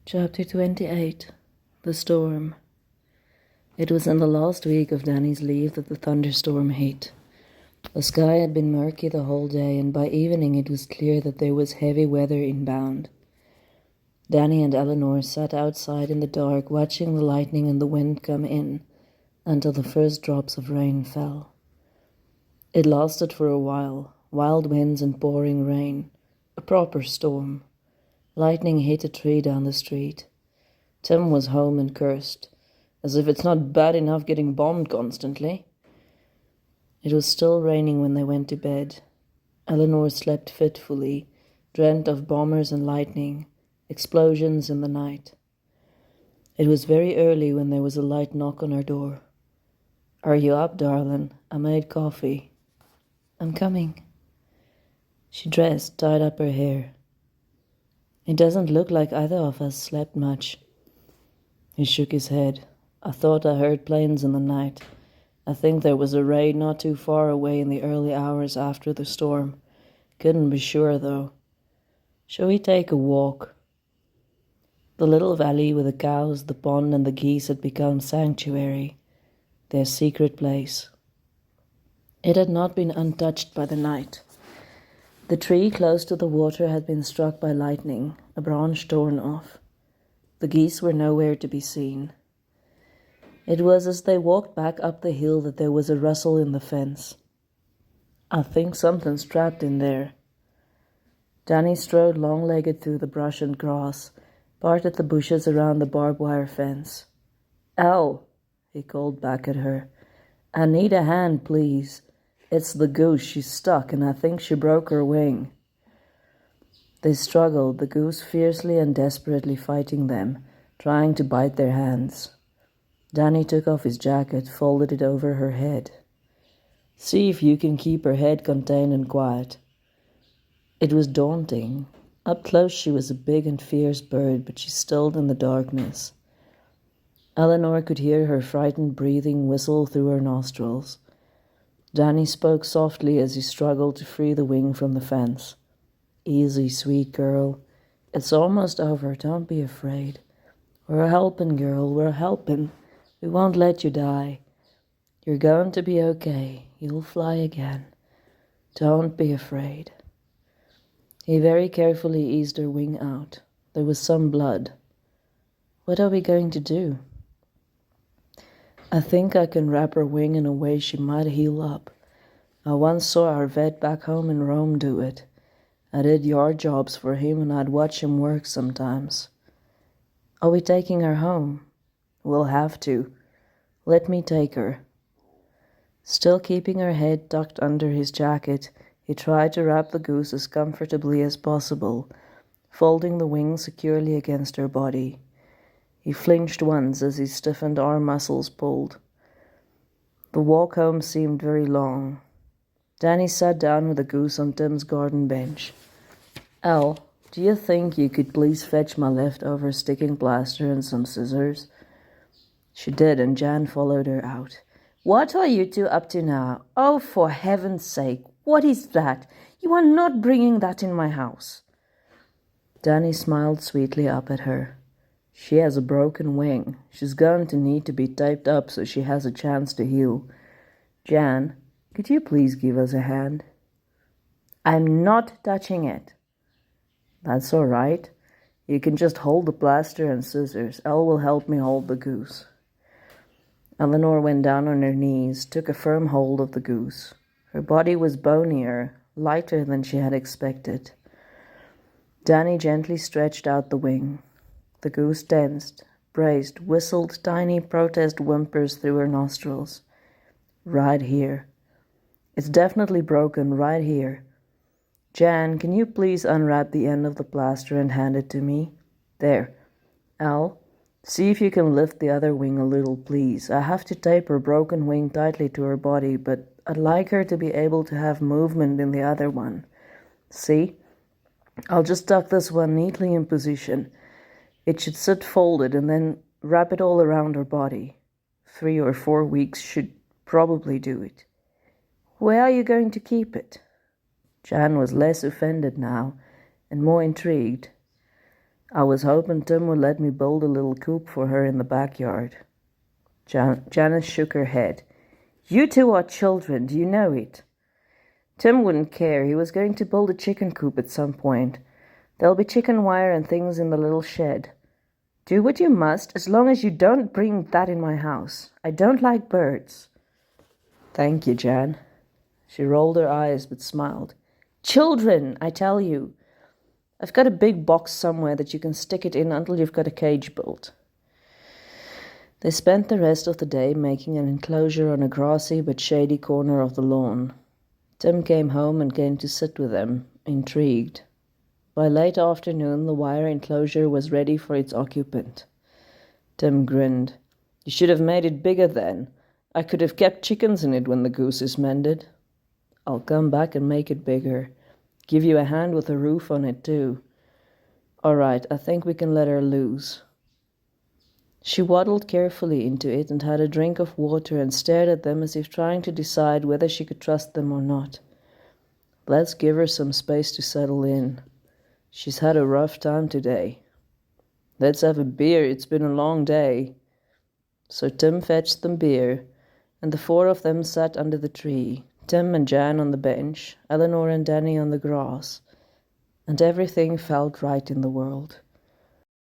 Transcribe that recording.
Chapter 28 The Storm. It was in the last week of Danny's leave that the thunderstorm hit. The sky had been murky the whole day, and by evening it was clear that there was heavy weather inbound. Danny and Eleanor sat outside in the dark, watching the lightning and the wind come in until the first drops of rain fell. It lasted for a while, wild winds and pouring rain, a proper storm. Lightning hit a tree down the street. Tim was home and cursed, as if it's not bad enough getting bombed constantly. It was still raining when they went to bed. Eleanor slept fitfully, dreamt of bombers and lightning, explosions in the night. It was very early when there was a light knock on her door. "Are you up, darling? I made coffee." "I'm coming." She dressed, tied up her hair. "It doesn't look like either of us slept much." He shook his head. "I thought I heard planes in the night. I think there was a raid not too far away in the early hours after the storm. Couldn't be sure, though. Shall we take a walk?" The little valley with the cows, the pond, and the geese had become sanctuary, their secret place. It had not been untouched by the night. The tree close to the water had been struck by lightning, a branch torn off. The geese were nowhere to be seen. It was as they walked back up the hill that there was a rustle in the fence. "I think something's trapped in there." Danny strode long-legged through the brush and grass, parted the bushes around the barbed wire fence. "Elle," he called back at her, "I need a hand, please. It's the goose. She's stuck, and I think she broke her wing." They struggled, the goose fiercely and desperately fighting them, trying to bite their hands. Danny took off his jacket, folded it over her head. "See if you can keep her head contained and quiet." It was daunting. Up close she was a big and fierce bird, but she stilled in the darkness. Eleanor could hear her frightened breathing whistle through her nostrils. Danny spoke softly as he struggled to free the wing from the fence. "Easy, sweet girl. It's almost over. Don't be afraid. We're helping, girl. We're helping. We won't let you die. You're going to be okay. You'll fly again. Don't be afraid." He very carefully eased her wing out. There was some blood. "What are we going to do?" "I think I can wrap her wing in a way she might heal up. I once saw our vet back home in Rome do it. I did yard jobs for him and I'd watch him work sometimes." "Are we taking her home?" "We'll have to. Let me take her." Still keeping her head tucked under his jacket, he tried to wrap the goose as comfortably as possible, folding the wing securely against her body. He flinched once as his stiffened arm muscles pulled. The walk home seemed very long. Danny sat down with the goose on Tim's garden bench. "Elle, do you think you could please fetch my leftover sticking plaster and some scissors?" She did, and Jan followed her out. "What are you two up to now? Oh, for heaven's sake, what is that? You are not bringing that in my house." Danny smiled sweetly up at her. "She has a broken wing. She's going to need to be taped up so she has a chance to heal. Jan, could you please give us a hand?" "I'm not touching it." "That's all right. You can just hold the plaster and scissors. Elle will help me hold the goose." Eleanor went down on her knees, took a firm hold of the goose. Her body was bonier, lighter than she had expected. Danny gently stretched out the wing. The goose tensed, braced, whistled tiny protest whimpers through her nostrils. "Right here. It's definitely broken right here. Jan, can you please unwrap the end of the plaster and hand it to me? There. Elle, see if you can lift the other wing a little, please. I have to tape her broken wing tightly to her body, but I'd like her to be able to have movement in the other one. See? I'll just tuck this one neatly in position. It should sit folded and then wrap it all around her body. 3 or 4 weeks should probably do it." "Where are you going to keep it?" Jan was less offended now and more intrigued. I was hoping Tim would let me build a little coop for her in the backyard. Janice shook her head. You two are children, do you know it? Tim wouldn't care. He was going to build a chicken coop at some point. There'll be chicken wire and things in the little shed. Do what you must, as long as you don't bring that in my house. I don't like birds. Thank you, Jan. She rolled her eyes but smiled. Children, I tell you. I've got a big box somewhere that you can stick it in until you've got a cage built. They spent the rest of the day making an enclosure on a grassy but shady corner of the lawn. Tim came home and came to sit with them, intrigued. By late afternoon, the wire enclosure was ready for its occupant. Tim grinned. You should have made it bigger then. I could have kept chickens in it when the goose is mended. I'll come back and make it bigger. Give you a hand with a roof on it, too. All right, I think we can let her loose. She waddled carefully into it and had a drink of water and stared at them as if trying to decide whether she could trust them or not. Let's give her some space to settle in. She's had a rough time today. Let's have a beer, it's been a long day. So Tim fetched them beer, and the four of them sat under the tree, Tim and Jan on the bench, Eleanor and Danny on the grass, and everything felt right in the world.